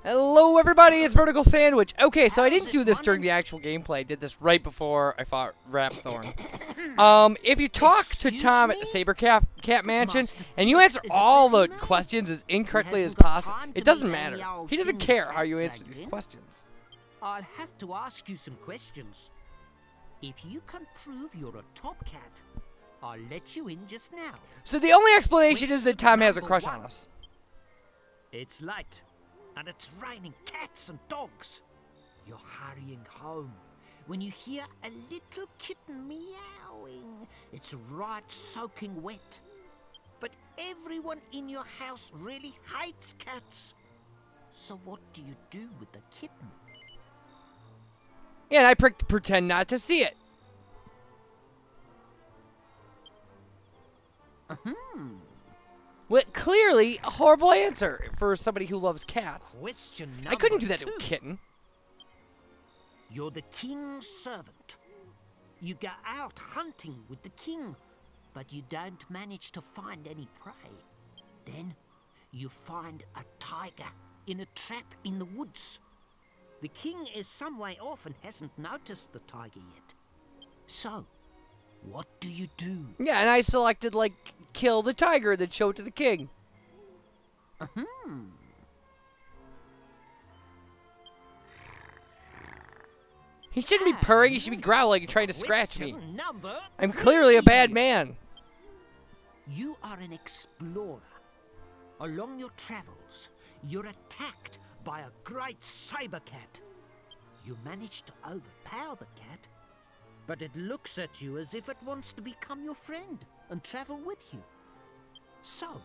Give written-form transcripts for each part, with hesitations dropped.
Hello everybody, it's Vertical Sandwich. Okay, so I didn't do this during the actual gameplay. I did this right before I fought Rhapthorne. If you talk to Tom at the Sabercat Mansion and you answer all the questions as incorrectly as possible, it doesn't matter. He doesn't care how you answer these questions. I'll have to ask you some questions. If you can prove you're a top cat, I'll let you in just now. So the only explanation is that Tom has a crush on us. It's late, and it's raining cats and dogs. You're hurrying home when you hear a little kitten meowing. It's right soaking wet. But everyone in your house really hates cats. So what do you do with the kitten? Yeah, and I pretend not to see it. Well, clearly a horrible answer for somebody who loves cats. Question I couldn't do number that to a 2. kitten. You're the king's servant. You go out hunting with the king, but you don't manage to find any prey. Then you find a tiger in a trap in the woods. The king is some way off and hasn't noticed the tiger yet. So, what do you do? Yeah, and I selected, like, kill the tiger, then show it to the king. He shouldn't be purring, he should be growling and trying to scratch me. Question number I'm clearly a bad 3. man. You are an explorer. Along your travels, you're attacked by a great saber cat. You manage to overpower the cat, but it looks at you as if it wants to become your friend and travel with you. So,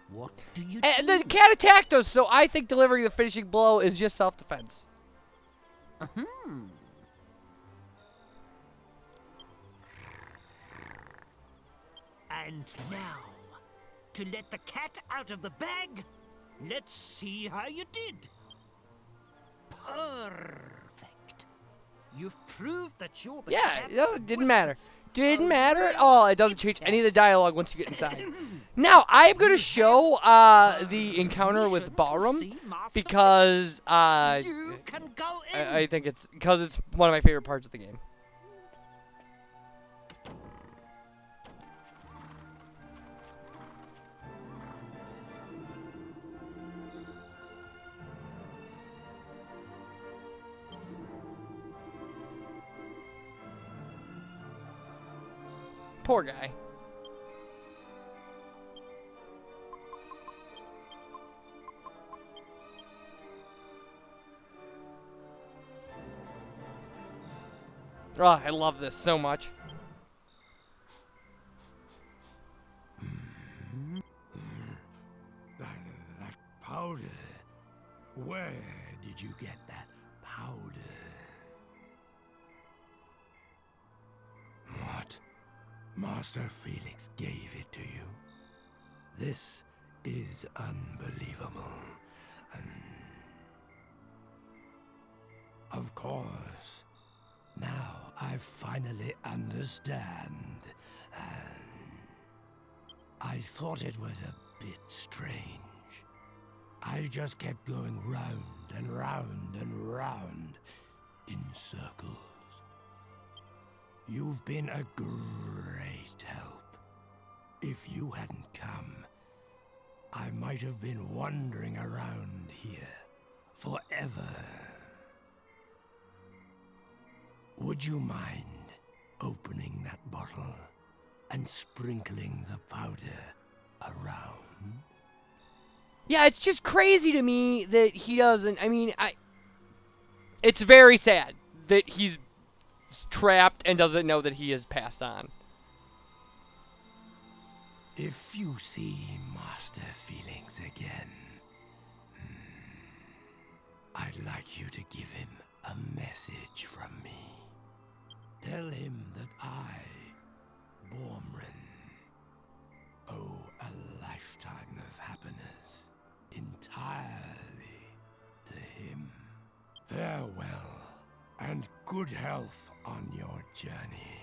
what do you And do? the cat attacked us, so I think delivering the finishing blow is just self-defense. And now, to let the cat out of the bag, let's see how you did. Perfect. You've proved that you're the Yeah, cat's no, it didn't matter. whiskers. Didn't A matter at real all. It doesn't change any of the dialogue once you get inside. Now, I'm going to show the encounter with Ballroom because You can go in. I think it's because it's one of my favorite parts of the game. Poor guy. Oh, I love this so much. That powder. Where did you get that powder? What? Master Felix gave it to you? This is unbelievable. Of course. Now I finally understand. I thought it was a bit strange. I just kept going round and round and round in circles. You've been a great help. If you hadn't come, I might have been wandering around here forever. Would you mind opening that bottle and sprinkling the powder around? Yeah, it's just crazy to me that he doesn't. I mean, it's very sad that he's trapped and doesn't know that he has passed on. If you see Master Felix again, I'd like you to give him a message from me. Tell him that I, Bormrin, owe a lifetime of happiness entirely to him. Farewell, and good health on your journey.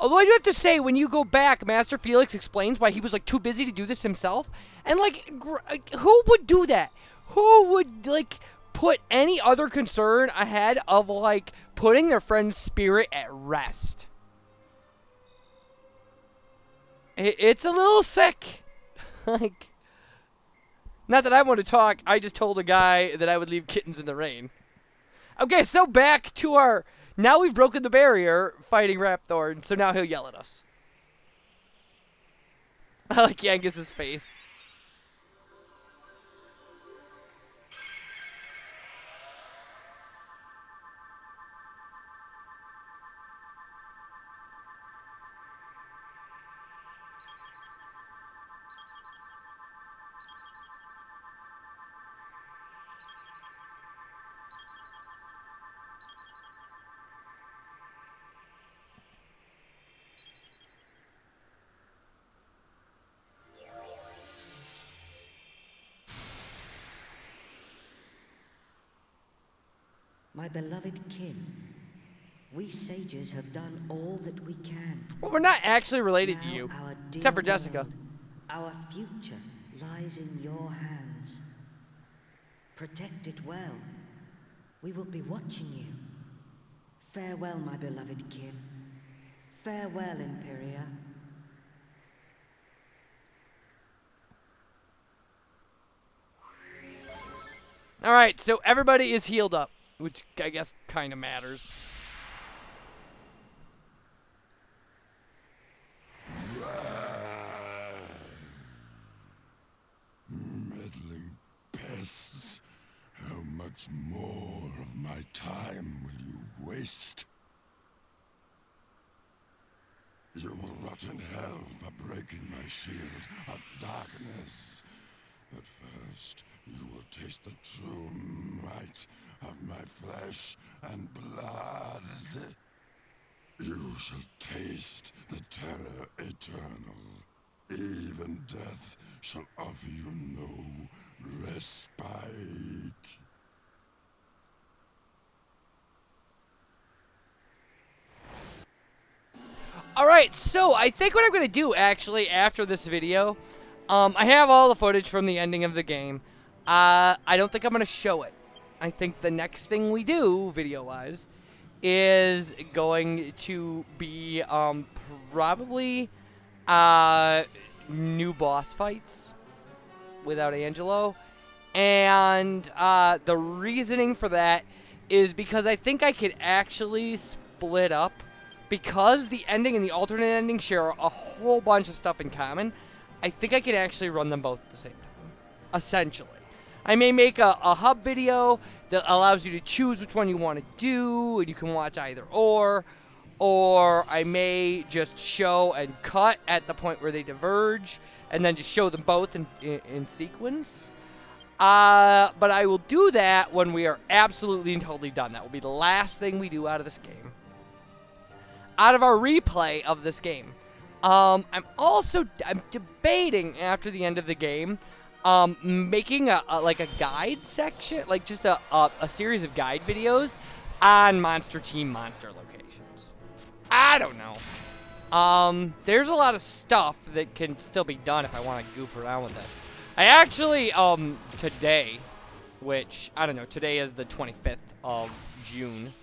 Although I do have to say, when you go back, Master Felix explains why he was, like, too busy to do this himself. And, like, who would do that? Who would, like, put any other concern ahead of, like, putting their friend's spirit at rest? It's a little sick. Like, not that I want to talk. I just told a guy that I would leave kittens in the rain. Okay, so back to our... Now we've broken the barrier fighting Rhapthorne, so now he'll yell at us. I like Yangus's face. My beloved kin, we sages have done all that we can. Well, we're not actually related to Now you, our dear except for Jessica. world, our future lies in your hands. Protect it well. We will be watching you. Farewell, my beloved kin. Farewell, Imperia. Alright, so everybody is healed up, which I guess kind of matters. Meddling pests. How much more of my time will you waste? You will rot in hell for breaking my shield of darkness. But first, you will taste the true might of my flesh and blood. You shall taste the terror eternal. Even death shall offer you no respite. Alright, so I think what I'm going to do, actually, after this video, I have all the footage from the ending of the game. I don't think I'm going to show it. I think the next thing we do, video-wise, is going to be probably new boss fights without Angelo. And the reasoning for that is because I think I could actually split up, because the ending and the alternate ending share a whole bunch of stuff in common. I think I can actually run them both at the same time, essentially. I may make a hub video that allows you to choose which one you want to do, and you can watch either or I may just show and cut at the point where they diverge, and then just show them both in sequence. But I will do that when we are absolutely and totally done. That will be the last thing we do out of this game. Out of our replay of this game. I'm debating after the end of the game, making a guide section, like just a series of guide videos on Monster Team Monster locations. I don't know. There's a lot of stuff that can still be done if I want to goof around with this. I actually, today, which, I don't know, today is the 25th of June.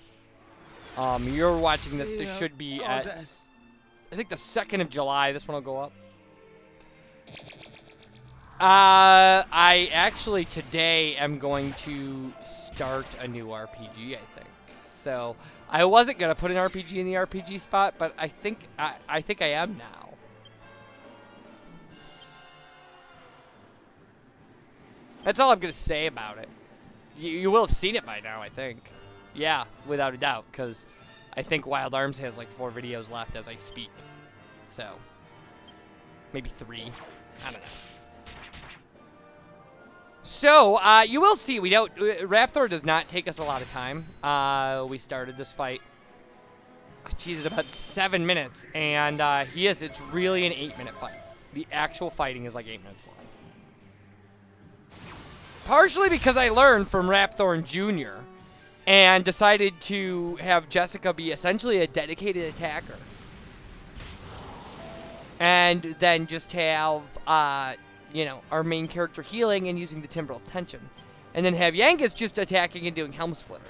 You're watching this, this should be at, I think, the 2nd of July. This one will go up. I actually today am going to start a new RPG, I think. So I wasn't gonna put an RPG in the RPG spot, but I think I am now. That's all I'm gonna say about it. You will have seen it by now, I think. Yeah, without a doubt, because I think Wild Arms has like 4 videos left as I speak. So maybe 3. I don't know. So, you will see, we don't, Rhapthorne does not take us a lot of time. We started this fight, geez, in about 7 minutes, and it's really an 8-minute fight. The actual fighting is like 8 minutes long. Partially because I learned from Rhapthorne Jr. and decided to have Jessica be essentially a dedicated attacker. And then just have, you know, our main character healing and using the Timbrel of Tension. And then have Yangus just attacking and doing Helm Splitter.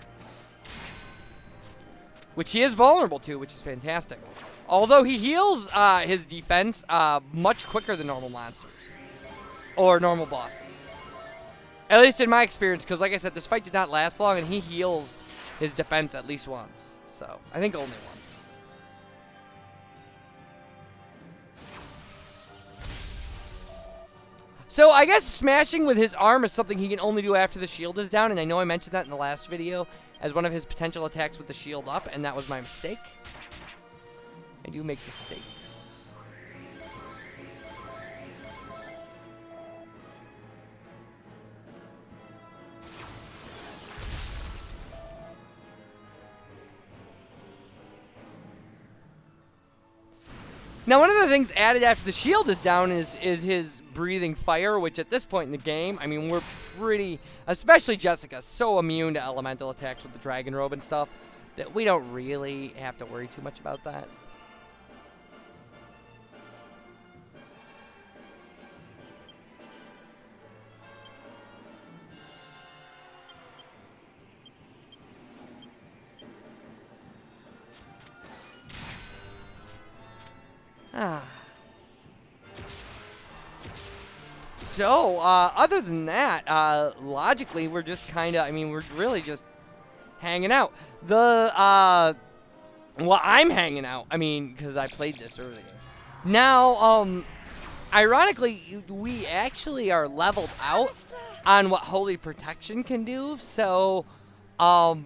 Which he is vulnerable to, which is fantastic. Although he heals his defense much quicker than normal monsters. Or normal bosses. At least in my experience, because like I said, this fight did not last long, and he heals his defense at least once. So, I think only once. So, I guess smashing with his arm is something he can only do after the shield is down, and I know I mentioned that in the last video as one of his potential attacks with the shield up, and that was my mistake. I do make mistakes. Now, one of the things added after the shield is down is his breathing fire, which at this point in the game, I mean, we're pretty, especially Jessica, so immune to elemental attacks with the dragon robe and stuff that we don't really have to worry too much about that. So, other than that, logically, we're just kind of, I mean, we're really just hanging out. Well, I'm hanging out, I mean, because I played this earlier. Now, ironically, we actually are leveled out on what Holy Protection can do, so, well,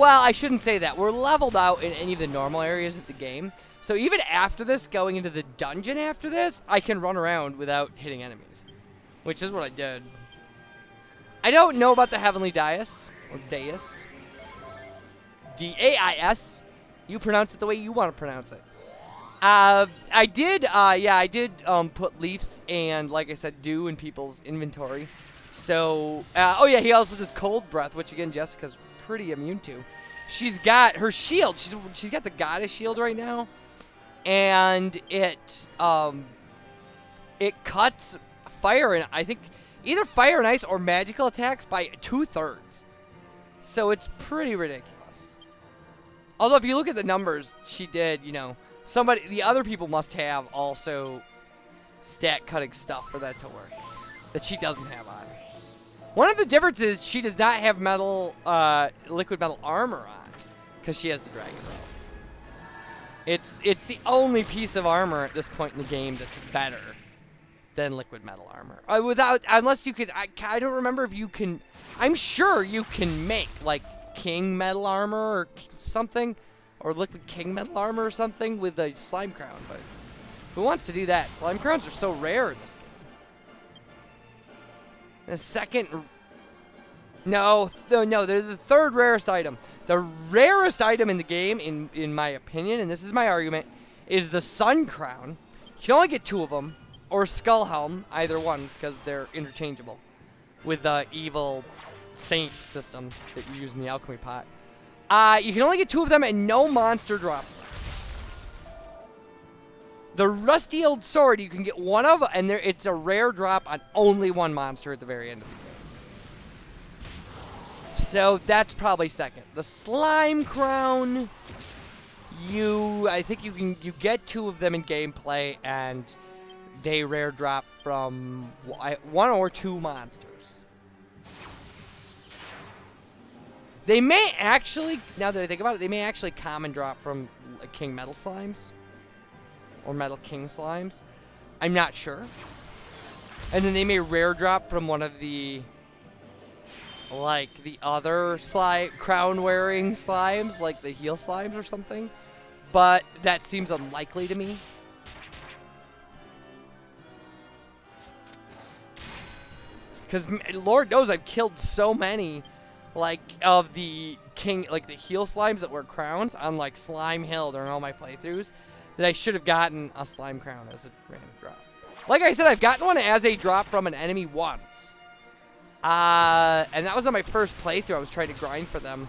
I shouldn't say that. We're leveled out in any of the normal areas of the game. So even after this, going into the dungeon after this, I can run around without hitting enemies. Which is what I did. I don't know about the Heavenly Dais, or Dais. D-A-I-S. You pronounce it the way you want to pronounce it. I did put leaves and, like I said, dew in people's inventory. So, oh yeah, he also does Cold Breath, which again, Jessica's pretty immune to. She's got her shield. She's got the Goddess Shield right now. And it cuts fire and I think either fire and ice or magical attacks by 2/3. So it's pretty ridiculous. Although if you look at the numbers, she did, you know, the other people must have also stat cutting stuff for that to work that she doesn't have on. One of the differences, she does not have liquid metal armor on because she has the dragon robe. It's the only piece of armor at this point in the game that's better than liquid metal armor. Unless you could, I don't remember if you can, I'm sure you can make like king metal armor or something, or liquid king metal armor or something with a slime crown, but who wants to do that? Slime crowns are so rare in this game. The second, no, they're the third rarest item. The rarest item in the game, in my opinion, and this is my argument, is the Sun Crown. You can only get 2 of them, or Skull Helm, either one, because they're interchangeable with the evil saint system that you use in the alchemy pot. You can only get 2 of them, and no monster drops them. The Rusty Old Sword, you can get 1 of, and it's a rare drop on only 1 monster at the very end of the game. So that's probably second. The Slime Crown, I think you get 2 of them in gameplay, and they rare drop from 1 or 2 monsters. They may actually, now that I think about it, they may actually common drop from King Metal Slimes. Or Metal King Slimes. I'm not sure. And then they may rare drop from one of the, like, the other crown-wearing slimes, like the heel slimes or something. But that seems unlikely to me. Because Lord knows I've killed so many, like, of the the heel slimes that were crowns on, like, Slime Hill during all my playthroughs, that I should have gotten a slime crown as a random drop. Like I said, I've gotten one as a drop from an enemy once. And that was on my first playthrough. I was trying to grind for them.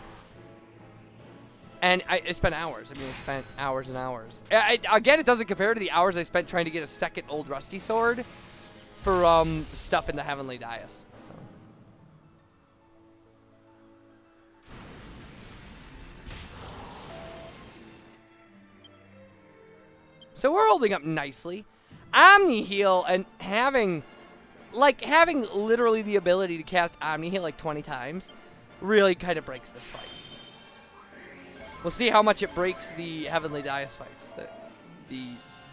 And I spent hours. I mean, I spent hours and hours. Again, it doesn't compare to the hours I spent trying to get a second old rusty sword for stuff in the Heavenly Dais. So we're holding up nicely. Omni Heal and having literally the ability to cast Omni Heal like 20 times really kind of breaks this fight. We'll see how much it breaks the Heavenly Dais fights, the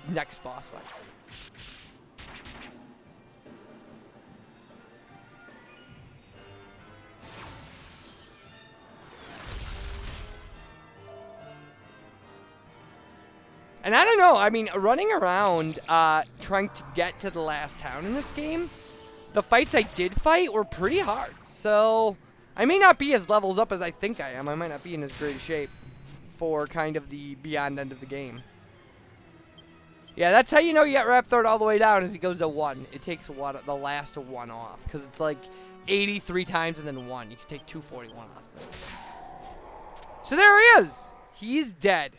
next boss fights. And I don't know, I mean, running around trying to get to the last town in this game, the fights I did fight were pretty hard. So I may not be as leveled up as I think I am. I might not be in as great a shape for kind of the beyond end of the game. Yeah, that's how you know you got Rhapthorne all the way down, as he goes to 1. It takes the last 1 off, because it's like 83 times and then 1. You can take 241 off. So there he is. He's dead.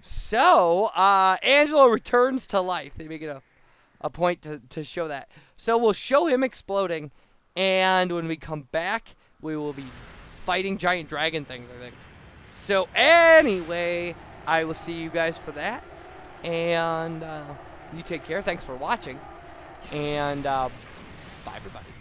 So, Angelo returns to life. They make it a point to show that. So we'll show him exploding, and when we come back, we will be fighting giant dragon things, I think. So anyway, I will see you guys for that, and you take care. Thanks for watching, and bye, everybody.